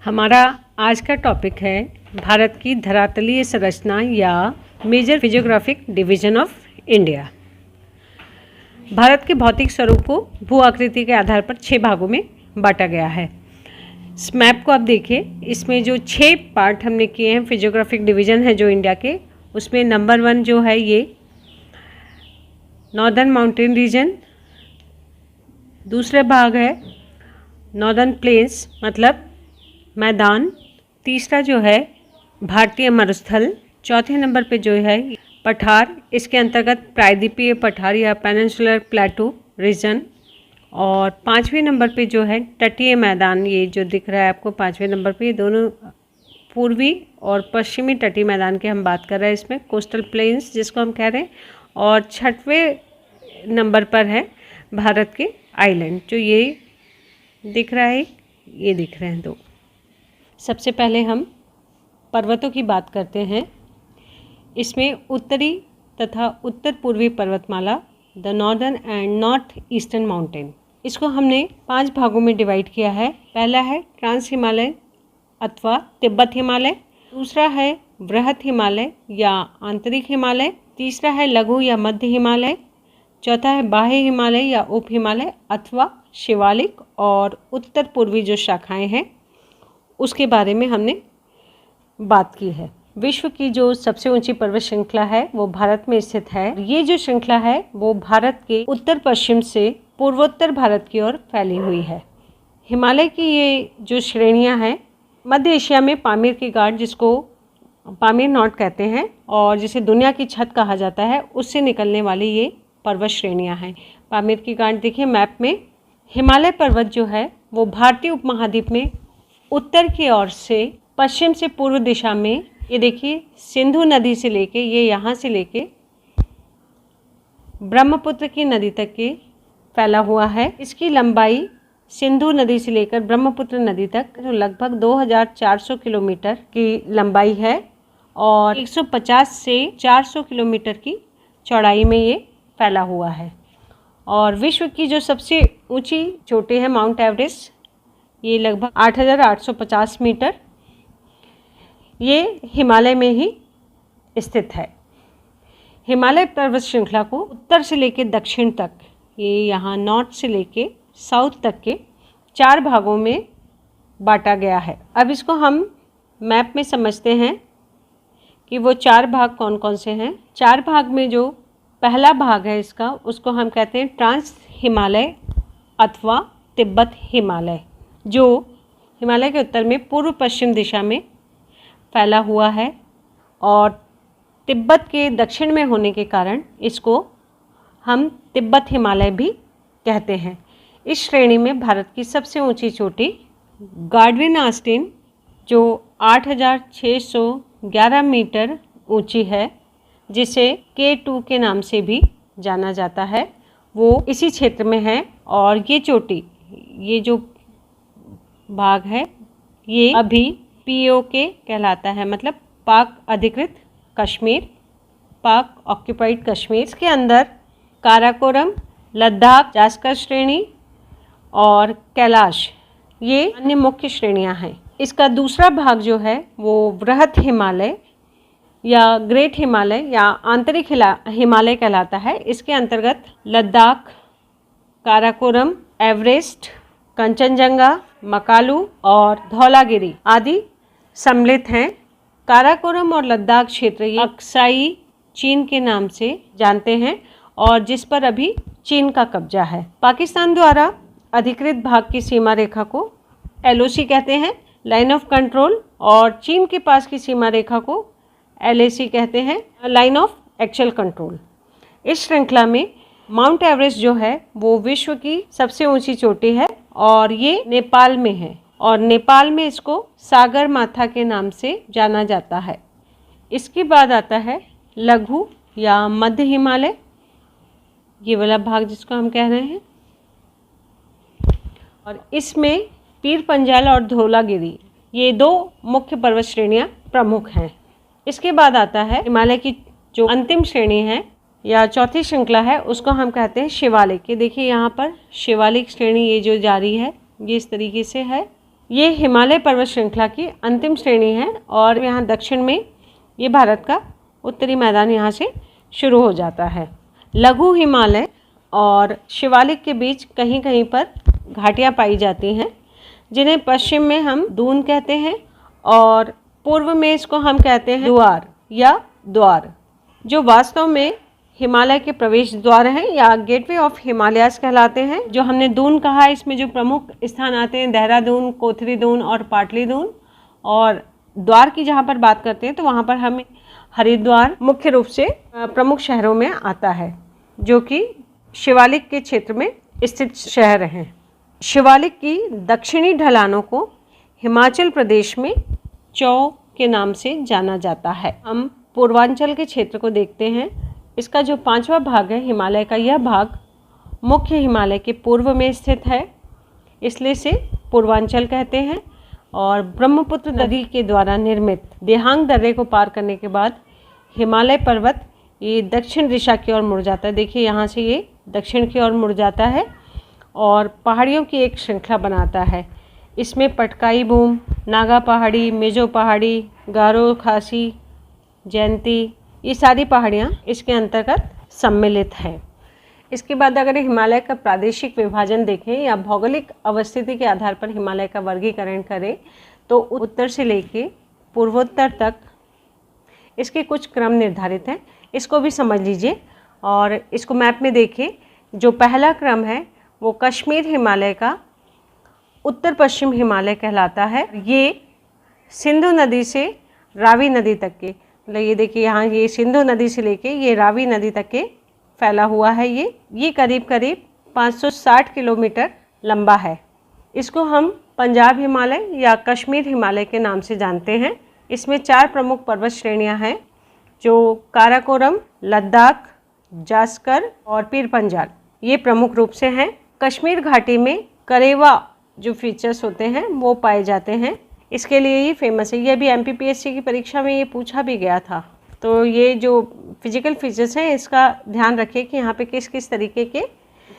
हमारा आज का टॉपिक है भारत की धरातलीय संरचना या major physiographic division of India. Bharat के भौतिक स्वरूप को भू आकृति के आधार पर 6 भागों में बांटा गया है। इस मैप को आप देखिए, इसमें जो 6 पार्ट हमने किए हैं, फिजियोग्राफिक डिवीजन है जो इंडिया के, उसमें नंबर 1 जो है ये नॉर्दर्न माउंटेन रीजन, दूसरा भाग है नॉर्दर्न प्लेन्स मतलब मैदान, तीसरा जो है भारतीय मरुस्थल, चौथे नंबर पे जो है पठार, इसके अंतर्गत प्रायद्वीपीय पठार या पेनिनसुलर प्लेटू रीजन, और 5वें नंबर पे जो है तटीय मैदान। ये जो दिख रहा है आपको 5वें नंबर पे, ये दोनों पूर्वी और पश्चिमी तटीय मैदान की हम बात कर रहे हैं, इसमें कोस्टल प्लेन्स जिसको हम कह रहे हैं। और 6वें नंबर पर है भारत के आइलैंड, जो ये दिख रहा है, ये दिख रहे हैं 2। सबसे पहले हम पर्वतों की बात करते हैं। इसमें उत्तरी तथा उत्तर पूर्वी पर्वतमाला, the northern and north eastern mountain, इसको हमने 5 भागों में डिवाइड किया है। पहला है ट्रांस हिमालय अथवा तिब्बत हिमालय, दूसरा है बृहत हिमालय या आंतरिक हिमालय, तीसरा है लघु या मध्य हिमालय, चौथा है बाह्य हिमालय या उप हिमालय अथवा शिवालिक, और उत्तर पूर्वी जो शाखाएं हैं उसके बारे में हमने बात की है। विश्व की जो सबसे ऊंची पर्वत श्रृंखला है वो भारत में स्थित है। ये जो श्रृंखला है वो भारत के उत्तर पश्चिम से पूर्वोत्तर भारत की ओर फैली हुई है। हिमालय की ये जो श्रेणियां हैं, मध्य एशिया में पामीर की गाँठ, जिसको पामीर नॉट कहते हैं और जिसे दुनिया की छत कहा जाता है, उससे निकलने वाली ये पर्वत श्रेणियां हैं। पामीर की गाँठ देखिए मैप में। हिमालय पर्वत जो है वो भारतीय उपमहाद्वीप में उत्तर की ओर से पश्चिम से पूर्व दिशा में, ये देखिए सिंधु नदी से लेके, ये यहाँ से लेके ब्रह्मपुत्र की नदी तक के फैला हुआ है। इसकी लंबाई सिंधु नदी से लेकर ब्रह्मपुत्र नदी तक जो लगभग 2400 किलोमीटर की लंबाई है और 150 से 400 किलोमीटर की चौड़ाई में ये फैला हुआ है। और विश्व की जो सबसे ऊंची चोटी है माउंट एवरेस्ट, ये लगभग 8850 मीटर, ये हिमालय में ही स्थित है। हिमालय पर्वत श्रृंखला को उत्तर से लेकर दक्षिण तक, ये यहाँ नॉर्थ से लेके साउथ तक के 4 भागों में बांटा गया है। अब इसको हम मैप में समझते हैं कि वो 4 भाग कौन कौन से हैं। 4 भाग में जो पहला भाग है इसका, उसको हम कहते हैं ट्रांस हिमालय अथवा तिब्बत हिमालय, जो हिमालय के उत्तर में पूर्व पश्चिम दिशा में फैला हुआ है और तिब्बत के दक्षिण में होने के कारण इसको हम तिब्बत हिमालय भी कहते हैं। इस श्रेणी में भारत की सबसे ऊंची चोटी गार्डविन आस्टीन, जो 8611 मीटर ऊंची है, जिसे K2 के नाम से भी जाना जाता है, वो इसी क्षेत्र में है। और ये चोटी, ये जो भाग है, ये अभी POK कहलाता है, मतलब पाक अधिकृत कश्मीर, पाक ऑक्यूपाइड कश्मीर। इसके अंदर काराकोरम, लद्दाख, जास्कर श्रेणी और कैलाश, ये अन्य मुख्य श्रेणियां हैं। इसका दूसरा भाग जो है वो बृहत हिमालय या ग्रेट हिमालय या आंतरिक हिमालय कहलाता है। इसके अंतर्गत लद्दाख, काराकोरम, एवरेस्ट, कंचनजंगा, मकालू और धौलागिरी आदि सम्मिलित हैं। काराकोरम और लद्दाख क्षेत्र ये अक्साई चीन के नाम से जानते हैं और जिस पर अभी चीन का कब्जा है। पाकिस्तान द्वारा अधिकृत भाग की सीमा रेखा को LOC कहते हैं, लाइन ऑफ कंट्रोल, और चीन के पास की सीमा रेखा को LAC कहते हैं, लाइन ऑफ एक्चुअल कंट्रोल। इस श्रृंखला में माउंट एवरेस्ट जो है वो विश्व की सबसे ऊंची चोटी है और ये नेपाल में है, और नेपाल में इसको सागर माथा के नाम से जाना जाता है। इसके बाद आता है लघु या मध्य हिमालय, ये वाला भाग जिसको हम कह रहे हैं, और इसमें पीर पंजाल और धौलागिरी, ये 2 मुख्य पर्वत श्रेणियां प्रमुख हैं। इसके बाद आता है हिमालय की जो अंतिम श्रेणी है या चौथी श्रृंखला है, उसको हम कहते हैं शिवालिक। ये देखिए यहाँ पर शिवालिक श्रेणी ये जो जारी है, ये इस तरीके से है ये हिमालय पर्वत श्रृंखला की अंतिम श्रेणी है और यहाँ दक्षिण में ये भारत का उत्तरी मैदान यहाँ से शुरू हो जाता है। लघु हिमालय और शिवालिक के बीच कहीं कहीं पर घाटियाँ पाई जाती हैं, जिन्हें पश्चिम में हम दून कहते हैं और पूर्व में इसको हम कहते हैं द्वार या द्वार, जो वास्तव में हिमालय के प्रवेश द्वार हैं या गेटवे ऑफ हिमालयाज कहलाते हैं। जो हमने दून कहा, इसमें जो प्रमुख स्थान आते हैं देहरादून, कोथरी दून और पाटली दून। और द्वार की जहाँ पर बात करते हैं तो वहाँ पर हमें हरिद्वार मुख्य रूप से प्रमुख शहरों में आता है, जो कि शिवालिक के क्षेत्र में स्थित शहर हैं। शिवालिक की दक्षिणी ढलानों को हिमाचल प्रदेश में चौ के नाम से जाना जाता है। हम पूर्वांचल के क्षेत्र को देखते हैं। इसका जो 5वां भाग है हिमालय का, यह भाग मुख्य हिमालय के पूर्व में स्थित है, इसलिए इसे पूर्वांचल कहते हैं। और ब्रह्मपुत्र नदी के द्वारा निर्मित देहांग दर्रे को पार करने के बाद हिमालय पर्वत ये दक्षिण दिशा की ओर मुड़ जाता है। देखिए यहाँ से ये दक्षिण की ओर मुड़ जाता है और पहाड़ियों की एक श्रृंखला बनाता है। इसमें पटकाई भूम, नागा पहाड़ी, मेजो पहाड़ी, गारो खासी, जयंती, ये सारी पहाड़ियाँ इसके अंतर्गत सम्मिलित हैं। इसके बाद अगर हिमालय का प्रादेशिक विभाजन देखें या भौगोलिक अवस्थिति के आधार पर हिमालय का वर्गीकरण करें तो उत्तर से लेके पूर्वोत्तर तक इसके कुछ क्रम निर्धारित हैं। इसको भी समझ लीजिए और इसको मैप में देखें। जो पहला क्रम है वो कश्मीर हिमालय का उत्तर पश्चिम हिमालय कहलाता है। ये सिंधु नदी से रावी नदी तक के, मतलब ये देखिए यहाँ ये सिंधु नदी से लेके ये रावी नदी तक के फैला हुआ है। ये करीब करीब 560 किलोमीटर लंबा है। इसको हम पंजाब हिमालय या कश्मीर हिमालय के नाम से जानते हैं। इसमें 4 प्रमुख पर्वत श्रेणियाँ हैं, जो काराकोरम, लद्दाख, जास्कर और पीर पंजाल, ये प्रमुख रूप से हैं। कश्मीर घाटी में करेवा जो फीचर्स होते हैं वो पाए जाते हैं, इसके लिए ये फेमस है। ये भी MPPSC की परीक्षा में ये पूछा भी गया था। तो ये जो फिजिकल फीचर्स हैं इसका ध्यान रखिए कि यहाँ पे किस किस तरीके के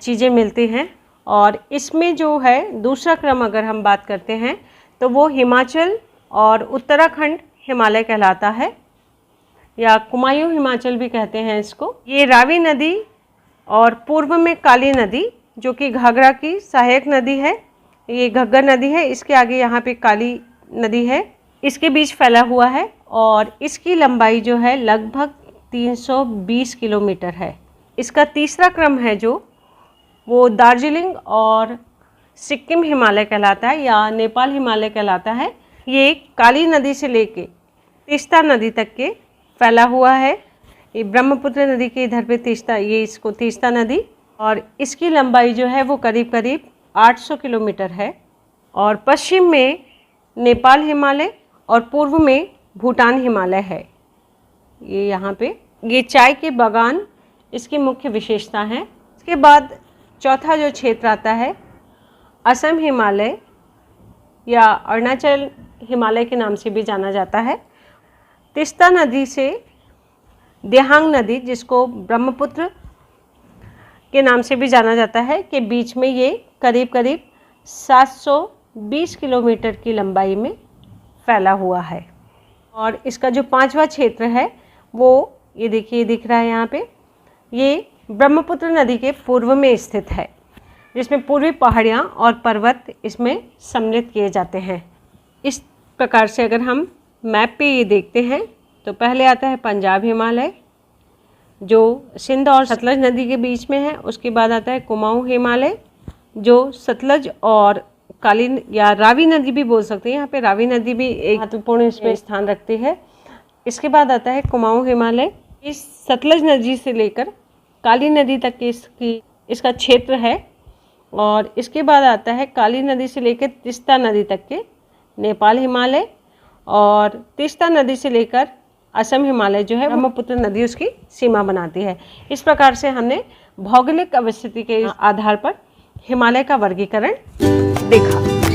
चीज़ें मिलती हैं। और इसमें जो है दूसरा क्रम अगर हम बात करते हैं तो वो हिमाचल और उत्तराखंड हिमालय कहलाता है, या कुमायूं हिमाचल भी कहते हैं इसको। ये रावी नदी और पूर्व में काली नदी जो कि घाघरा की सहायक नदी है, ये घग्गर नदी है, इसके आगे यहाँ पे काली नदी है, इसके बीच फैला हुआ है और इसकी लंबाई जो है लगभग 320 किलोमीटर है। इसका तीसरा क्रम है जो वो दार्जिलिंग और सिक्किम हिमालय कहलाता है या नेपाल हिमालय कहलाता है। ये काली नदी से लेके तीस्ता नदी तक के फैला हुआ है। ये ब्रह्मपुत्र नदी के इधर पे तीस्ता, ये इसको तीस्ता नदी, और इसकी लंबाई जो है वो करीब करीब 800 किलोमीटर है। और पश्चिम में नेपाल हिमालय और पूर्व में भूटान हिमालय है। ये यहाँ पे ये चाय के बागान इसकी मुख्य विशेषता है। इसके बाद चौथा जो क्षेत्र आता है असम हिमालय या अरुणाचल हिमालय के नाम से भी जाना जाता है। तीस्ता नदी से देहांग नदी, जिसको ब्रह्मपुत्र के नाम से भी जाना जाता है, के बीच में ये करीब करीब 720 किलोमीटर की लंबाई में फैला हुआ है। और इसका जो 5वां क्षेत्र है वो ये देखिए दिख रहा है यहाँ पे, ये ब्रह्मपुत्र नदी के पूर्व में स्थित है, जिसमें पूर्वी पहाड़ियाँ और पर्वत इसमें सम्मिलित किए जाते हैं। इस प्रकार से अगर हम मैप पे ये देखते हैं तो पहले आता है पंजाब हिमालय जो सिंध और सतलज नदी के बीच में है। उसके बाद आता है कुमाऊं हिमालय जो सतलज और काली या रावी नदी भी बोल सकते हैं, यहाँ पे रावी नदी भी एक महत्वपूर्ण इसमें स्थान रखती है। इसके बाद आता है कुमाऊं हिमालय, इस सतलज नदी से लेकर काली नदी तक इसका क्षेत्र है। और इसके बाद आता है काली नदी से लेकर तीस्ता नदी तक के नेपाल हिमालय, और तीस्ता नदी से लेकर असम हिमालय जो है ब्रह्मपुत्र नदी उसकी सीमा बनाती है। इस प्रकार से हमने भौगोलिक अवस्थिति के आधार पर हिमालय का वर्गीकरण देखा।